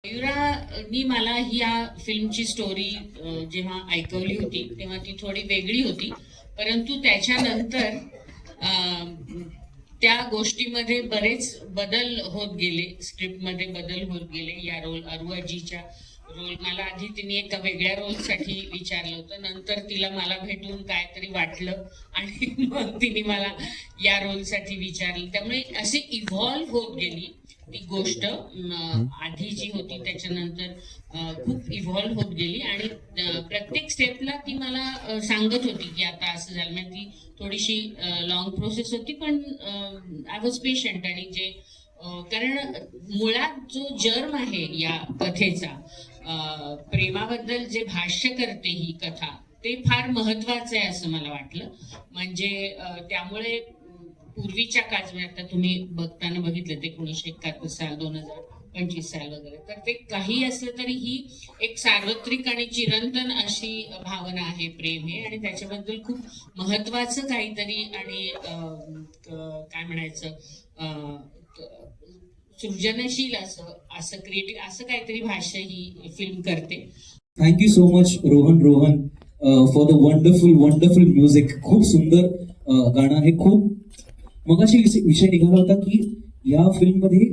मयुरानी मला या फिल्मची स्टोरी जेव्हा ऐकवली होती तेव्हा ती थोडी वेगळी होती, परंतु त्याच्यानंतर त्या गोष्टीमध्ये बरेच बदल होत गेले, स्क्रिप्टमध्ये बदल होत गेले. या अरुआजीच्या रोल मला आधी तिने एका वेगळ्या रोलसाठी विचारलं होतं, नंतर तिला मला भेटून काहीतरी वाटलं आणि मग तिने मला या रोलसाठी विचारलं. त्यामुळे असे इव्हॉल्व्ह होत गेली ती गोष्ट. आधी जी होती त्याच्यानंतर खूप इव्हॉल्व्ह होत गेली आणि प्रत्येक स्टेपला ती मला सांगत होती की आता असं झालं. म्हणजे ती थोडीशी लॉंग प्रोसेस होती, पण आय वॉज पेशंट. आणि जे कारण मुळात जो जर्म आहे या कथेचा, प्रेमाबद्दल जे भाष्य करते ही कथा, ते फार महत्वाचं आहे असं मला वाटलं. म्हणजे त्यामुळे पूर्वीच्या काळात आता तुम्ही बघताना बघितलं ते 1971 साल 2025 साल वगैरे, तर ते काही असलं तरी ही एक सार्वत्रिक आणि चिरंतन अशी भावना आहे प्रेम हे, आणि त्याच्याबद्दल खूप महत्वाचं काहीतरी आणि काय म्हणायचं सृजनशील असं क्रिएटिव्ह असं काहीतरी भाष्य ही फिल्म करते. Thank you so much Rohan for the wonderful music. खूप सुंदर गाणं आहे. खूप मगाशी विषय निघाला होता की या फिल्ममध्ये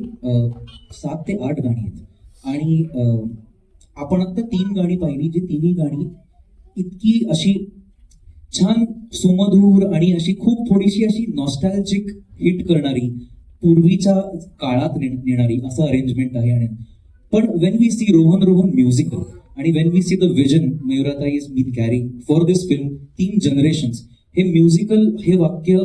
7 ते 8 गाणी आहेत आणि आपण आता 3 गाणी पाहिली, जी तिन्ही गाणी इतकी अशी छान सुमधूर आणि अशी खूप थोडीशी अशी नॉस्टॅल्जिक हिट करणारी, पूर्वीच्या काळात नेणारी असं अरेंजमेंट आहे. आणि पण when we see Rohan musical आणि when we see the vision मयुराताई is been carrying for this film 3 generations, हे म्युझिकल हे वाक्य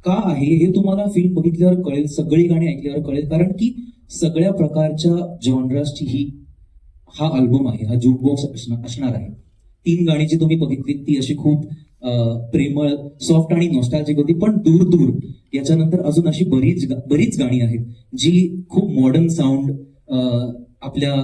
का आहे हे तुम्हाला फिल्म बघितल्यावर कळेल, सगळी गाणी ऐकल्यावर कळेल. कारण की सगळ्या प्रकारच्या जॉनराची हा अल्बम आहे, हा ज्यूकबॉक्स असणार आहे. 3 गाणी जी तुम्ही बघितली ती अशी खूप प्रेमळ, सॉफ्ट आणि नॉस्टॅल्जिक होती. पण दूर याच्यानंतर अजून अशी बरीच गाणी आहेत जी खूप मॉडर्न साऊंड आपल्या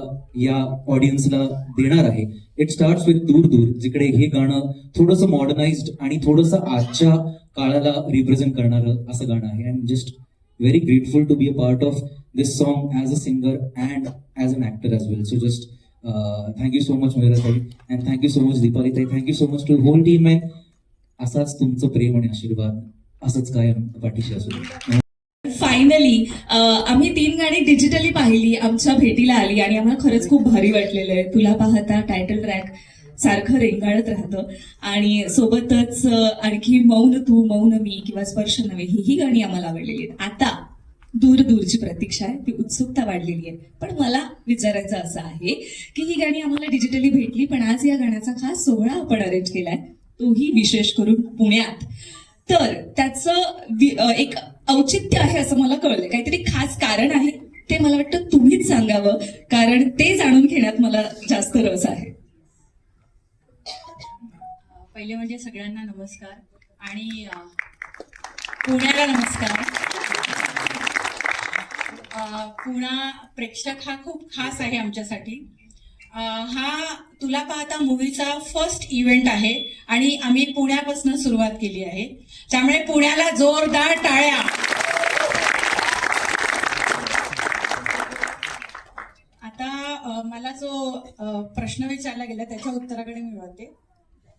या ऑडियन्सला देणार आहे. इट स्टार्ट्स विथ दूर, जिकडे हे गाणं थोडंसं मॉडर्नाइज्ड आणि थोडंसं आजच्या काळाला रिप्रेझेंट करणारं असं गाणं आहे. And just very grateful to be a part of this song as a singer and as an actor as well. So just thank you so much मयुराताई, अँड थँक्यू सो मच दीपालीताई, thank you so much to whole team. And असाच तुमचं प्रेम आणि आशीर्वाद असंच कायम पाठीशी असू दे. फायनली आम्ही 3 गाणी डिजिटली पाहिली, आमच्या भेटीला आली आणि आम्हाला खरंच खूप भारी वाटलेलं आहे. तुला पाहता टायटल ट्रॅक सारखं रेंगाळत राहतं आणि सोबतच आणखी मौन तू मौन मी किंवा स्पर्श नव्हे ही गाणी आम्हाला आवडलेली आहेत. आता दूरची प्रतीक्षा आहे, ती उत्सुकता वाढलेली आहे. पण मला विचारायचं असं आहे की ही गाणी आम्हाला डिजिटली भेटली, पण आज या गाण्याचा खास सोहळा आपण अरेंज केलाय, तोही विशेष करून पुण्यात. तर त्याचं एक औचित्य आहे असं मला कळलं, काहीतरी खास कारण आहे. ते मला वाटतं तुम्हीच सांगावं, कारण ते जाणून घेण्यात मला जास्त रस आहे. पहिले म्हणजे सगळ्यांना नमस्कार आणि पुण्याला नमस्कार. पुणा प्रेक्षक हा खूप खास आहे आमच्यासाठी. हा तुला पाहता मूवीचा फर्स्ट इव्हेंट आहे आणि आम्ही पुण्यापासून सुरुवात केली आहे, त्यामुळे पुण्याला जोरदार टाळ्या. आता मला जो प्रश्न विचारला गेला त्याच्या उत्तराकडे मी वळते.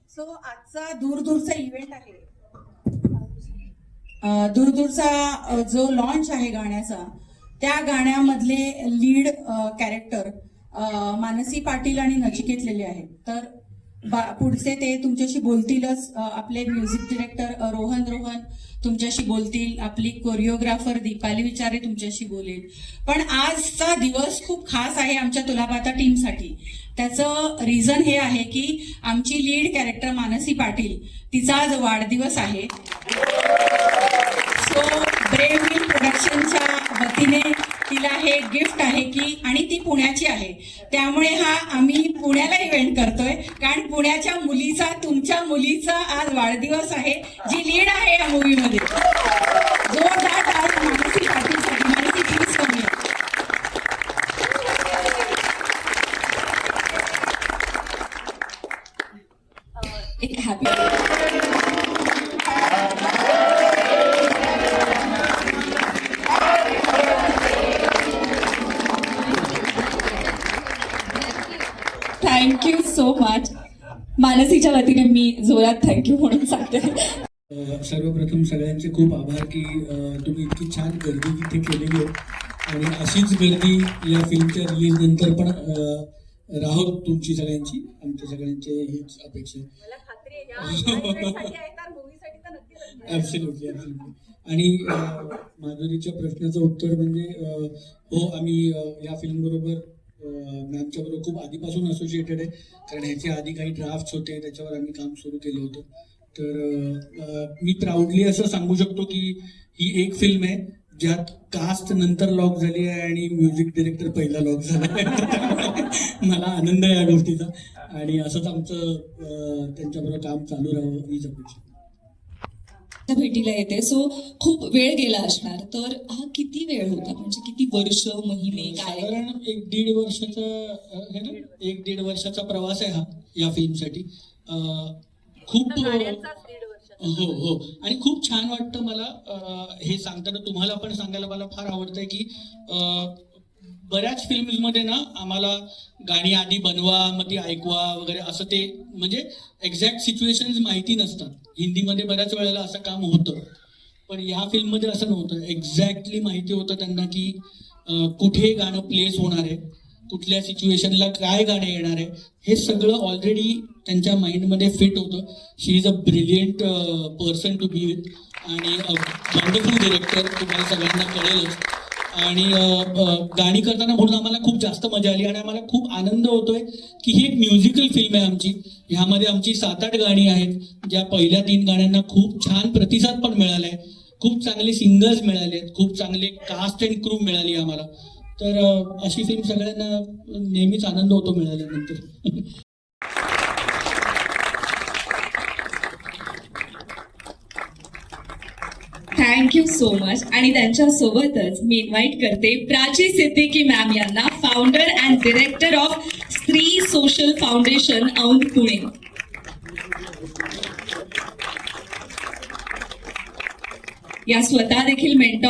सो आजचा दूरचा इव्हेंट आहे, दूरचा जो लॉन्च आहे गाण्याचा, त्या गाण्यामधले लीड कॅरेक्टर मानसी पाटील आणि नचिकेत लेले आहेत. तर पुढचे ते तुमच्याशी बोलतीलच. आपले म्युझिक डिरेक्टर रोहन तुमच्याशी बोलतील, आपली कोरिओग्राफर दीपाली विचारे तुमच्याशी बोलेल. पण आजचा दिवस खूप खास आहे आमच्या तुला पाहता टीमसाठी. त्याचं रिझन हे आहे की आमची लीड कॅरेक्टर मानसी पाटील, तिचा आज वाढदिवस आहे. सो ब्रेव विल प्रोडक्शनच्या वतीने तिला हे गिफ्ट आहे की, आणि ती पुण्याची आहे, त्यामुळे हा आम्ही पुण्याला इव्हेंट करतोय. कारण पुण्याच्या मुलीचा, तुमच्या मुलीचा आज वाढदिवस आहे, जी लीड आहे या मूवीमध्ये. जोरदार टाळ्या मानसी पाटीलसाठी. मानसी प्लीज कमी एक हॅपी थँक्यू सो मच. मानसीच्या वतीने मी जोरात थँक्यू म्हणून सांगते. सर्वप्रथम सगळ्यांचे खूप आभार की तुम्ही इतकी छान गर्दी इथे केलेली आहे आणि अशीच गर्दी या फिल्मच्या रिलीज नंतर पण राहो तुमची सगळ्यांची, आमच्या सगळ्यांचे हीच अपेक्षा ॲब्सोल्युटली. आणि माधुरीच्या प्रश्नाचं उत्तर म्हणजे हो, आम्ही या फिल्मबरोबर मॅमच्या बरोबर खूप आधीपासून असोसिएटेड आहे, कारण ह्याच्या आधी काही ड्राफ्ट्स होते त्याच्यावर आम्ही काम सुरू केलं होतं. तर मी प्राऊडली असं सांगू शकतो की ही एक फिल्म आहे ज्यात कास्ट नंतर लॉक झाली आहे आणि म्युझिक डिरेक्टर पहिला लॉक झाला आहे. मला आनंद आहे या गोष्टीचा आणि असंच आमचं त्यांच्याबरोबर काम चालू राहावं हीच अपेक्षा. भेटीला येते, सो खूप वेळ गेला असणार, तर हा किती वेळ होता, म्हणजे किती वर्ष, महिने, काय? साधारण 1-1.5 वर्षाचा प्रवास आहे हा या फिल्मसाठी. खूप हो आणि खूप छान वाटतं मला हे सांगताना. तुम्हाला पण सांगायला मला फार आवडतंय की बऱ्याच फिल्म्समध्ये ना आम्हाला गाणी आधी बनवा मग ती ऐकवा वगैरे असं, ते म्हणजे एक्झॅक्ट सिच्युएशन्स माहिती नसतात. हिंदीमध्ये बऱ्याच वेळेला असं काम होतं, पण ह्या फिल्ममध्ये असं नव्हतं. एक्झॅक्टली माहिती होतं त्यांना की कुठे गाणं प्लेस होणार आहे, कुठल्या सिच्युएशनला काय गाणं येणार आहे, हे सगळं ऑलरेडी त्यांच्या माइंडमध्ये फिट होतं. She is a brilliant person to be with आणि वंडरफुल डिरेक्टर, तुम्हाला सगळ्यांना कळेलच. आणि गाणी करताना म्हणून आम्हाला खूप जास्त मजा आली आणि आम्हाला खूप आनंद होतोय की ही एक म्युझिकल फिल्म आहे आमची. ह्यामध्ये आमची 7-8 गाणी आहेत, ज्या पहिल्या 3 गाण्यांना खूप छान प्रतिसाद पण मिळाला आहे, खूप चांगले सिंगर्स मिळाले आहेत, खूप चांगले कास्ट अँड क्रू मिळाली आम्हाला. तर अशी फिल्म सगळ्यांना नेहमीच आनंद होतो मिळाल्यानंतर. Thank you so much. आणि त्यांच्या सोबतच मी इन्व्हाइट करते प्राची सिद्दीकी मॅम यांना, फाउंडर अँड डिरेक्टर ऑफ स्त्री सोशल फाउंडेशन औंध पुणे. या स्वतः देखील मेंटॉर